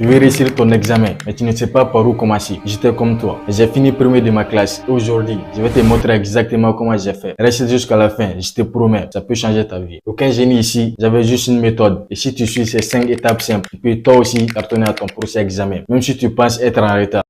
Tu veux réussir ton examen, mais tu ne sais pas par où commencer. J'étais comme toi. J'ai fini premier de ma classe. Aujourd'hui, je vais te montrer exactement comment j'ai fait. Reste jusqu'à la fin, je te promets, ça peut changer ta vie. Aucun génie ici, j'avais juste une méthode. Et si tu suis ces 5 étapes simples, tu peux toi aussi cartonner à ton prochain examen, même si tu penses être en retard.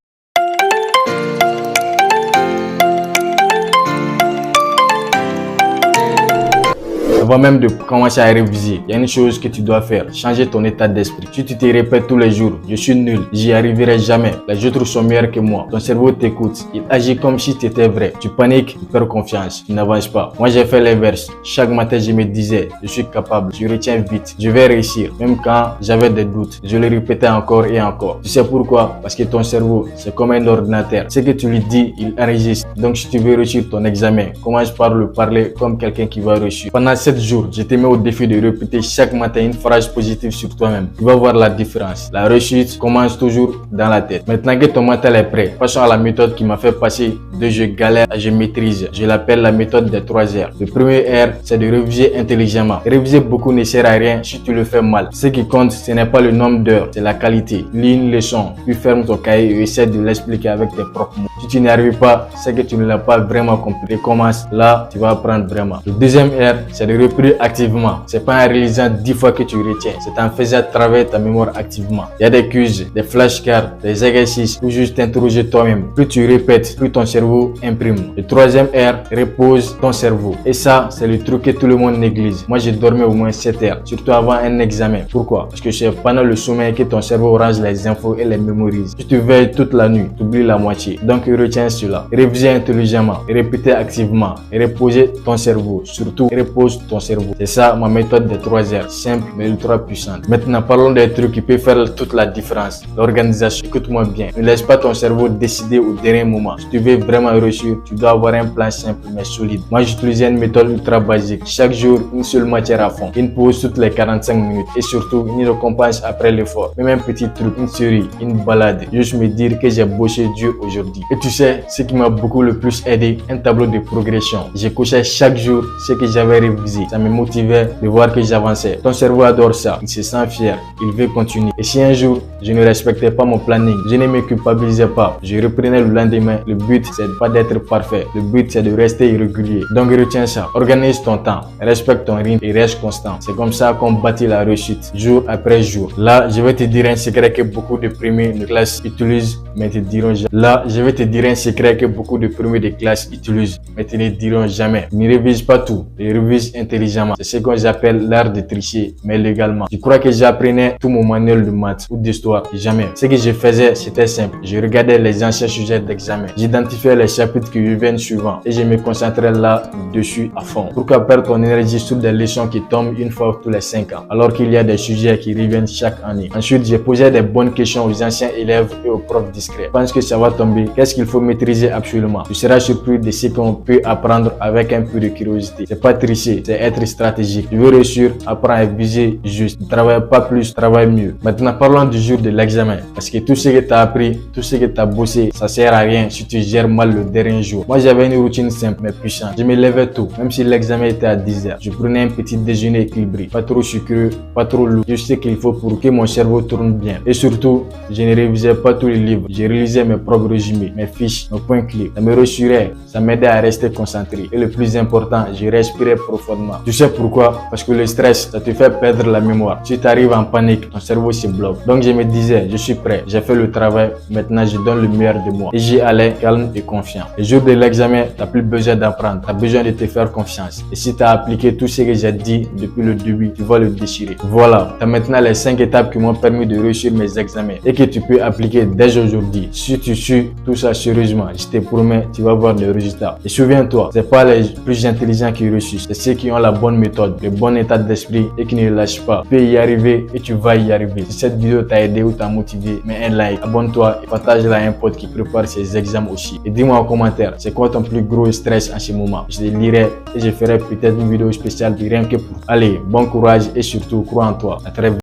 Avant même de commencer à réviser, il y a une chose que tu dois faire, changer ton état d'esprit. Si tu te répètes tous les jours, je suis nul, j'y arriverai jamais, les autres sont meilleurs que moi, ton cerveau t'écoute, il agit comme si tu étais vrai. Tu paniques, tu perds confiance, tu n'avances pas. Moi j'ai fait l'inverse. Chaque matin je me disais, je suis capable, je retiens vite, je vais réussir. Même quand j'avais des doutes, je le répétais encore et encore. Tu sais pourquoi? Parce que ton cerveau, c'est comme un ordinateur. Ce que tu lui dis, il enregistre. Donc si tu veux réussir ton examen, commence par le parler comme quelqu'un qui va réussir. Pendant 7 jours, je te mets au défi de répéter chaque matin une phrase positive sur toi-même. Tu vas voir la différence. La réussite commence toujours dans la tête. Maintenant que ton mental est prêt, passons à la méthode qui m'a fait passer de je galère à je maîtrise. Je l'appelle la méthode des 3 R. Le premier R, c'est de réviser intelligemment. Réviser beaucoup ne sert à rien si tu le fais mal. Ce qui compte, ce n'est pas le nombre d'heures, c'est la qualité. Lis une leçon, puis ferme ton cahier et essaie de l'expliquer avec tes propres mots. Si tu n'y arrives pas, c'est que tu ne l'as pas vraiment compris. Commence là, tu vas apprendre vraiment. Le deuxième R, c'est de reprendre activement. C'est pas en réalisant 10 fois que tu retiens, c'est en faisant travailler ta mémoire activement. Il y a des quiz, des flashcards, des exercices ou juste t'interroger toi-même. Plus tu répètes, plus ton cerveau imprime. Le troisième R, repose ton cerveau. Et ça, c'est le truc que tout le monde néglige. Moi, j'ai dormi au moins 7 heures, surtout avant un examen. Pourquoi? Parce que c'est pendant le sommeil que ton cerveau range les infos et les mémorise. Si tu veilles toute la nuit, tu oublies la moitié. Donc, retiens cela. Réviser intelligemment, répéter activement, reposer ton cerveau. Surtout, repose ton cerveau. C'est ça ma méthode des 3 R, simple mais ultra puissante. Maintenant, parlons des trucs qui peuvent faire toute la différence. L'organisation, écoute-moi bien. Ne laisse pas ton cerveau décider au dernier moment. Si tu veux vraiment réussir, tu dois avoir un plan simple mais solide. Moi, j'utilisais une méthode ultra basique. Chaque jour, une seule matière à fond. Une pause toutes les 45 minutes. Et surtout, une récompense après l'effort. Même un petit truc, une série, une balade. Juste me dire que j'ai bossé dur aujourd'hui. Et tu sais, ce qui m'a beaucoup le plus aidé, un tableau de progression. J'ai coché chaque jour ce que j'avais révisé. Ça me motivait de voir que j'avançais. Ton cerveau adore ça. Il se sent fier. Il veut continuer. Et si un jour, je ne respectais pas mon planning, je ne me culpabilisais pas. Je reprenais le lendemain. Le but, c'est pas d'être parfait. Le but, c'est de rester régulier. Donc, retiens ça. Organise ton temps. Respecte ton rythme et reste constant. C'est comme ça qu'on bâtit la réussite, jour après jour. Là, je vais te dire un secret que beaucoup de premiers de classe utilisent, mais te diront jamais. Là, je vais te dire un secret que beaucoup de premiers de classe utilisent, mais te ne diront jamais. Ne révise pas tout. Révise intelligemment. C'est ce qu'on j'appelle l'art de tricher, mais légalement. Je crois que j'apprenais tout mon manuel de maths ou d'histoire. Jamais. Ce que je faisais, c'était simple. Je regardais les anciens sujets d'examen. J'identifiais les chapitres qui reviennent suivants et je me concentrais là-dessus à fond. Pourquoi perdre ton énergie sur des leçons qui tombent une fois tous les 5 ans, alors qu'il y a des sujets qui reviennent chaque année? Ensuite, j'ai posé des bonnes questions aux anciens élèves et aux profs discrets. Je pense que ça va tomber. Qu'est-ce qu'il faut maîtriser absolument? Tu seras surpris de ce qu'on peut apprendre avec un peu de curiosité. C'est pas tricher, c'est être stratégique. Tu veux réussir, apprends à viser juste. Ne travaille pas plus, travaille mieux. Maintenant, parlons du jour de l'examen. Parce que tout ce que tu as appris, tout ce que tu as bossé, ça sert à rien si tu gères mal le dernier jour. Moi, j'avais une routine simple mais puissante. Je me levais tôt, même si l'examen était à 10 h. Je prenais un petit déjeuner équilibré. Pas trop sucreux, pas trop lourd. Je sais qu'il faut pour que mon cerveau tourne bien. Et surtout, je ne révisais pas tous les livres. Je réalisais mes propres résumés, mes fiches, mes points clés. Ça me rassurait, ça m'aidait à rester concentré. Et le plus important, je respirais profondément. Tu sais pourquoi? Parce que le stress, ça te fait perdre la mémoire. Si tu arrives en panique, ton cerveau se bloque. Donc je me disais, je suis prêt, j'ai fait le travail, maintenant je donne le meilleur de moi. Et j'y allais calme et confiant. Le jour de l'examen, tu n'as plus besoin d'apprendre, tu as besoin de te faire confiance. Et si tu as appliqué tout ce que j'ai dit depuis le début, tu vas le déchirer. Voilà, tu as maintenant les 5 étapes qui m'ont permis de réussir mes examens et que tu peux appliquer dès aujourd'hui. Si tu suis tout ça sérieusement, je te promets, tu vas voir le résultat. Et souviens-toi, c'est pas les plus intelligents qui réussissent, c'est ceux qui ont la bonne méthode, le bon état d'esprit et qui ne lâchent pas. Tu peux y arriver et tu vas y arriver. Si cette vidéo t'a aidé ou t'a motivé, mets un like, abonne-toi et partage-la à un pote qui prépare ses examens aussi. Et dis-moi en commentaire, c'est quoi ton plus gros stress en ce moment? Je les lirai et je ferai peut-être une vidéo spéciale rien que pour. Allez, bon courage et surtout crois en toi. À très vite.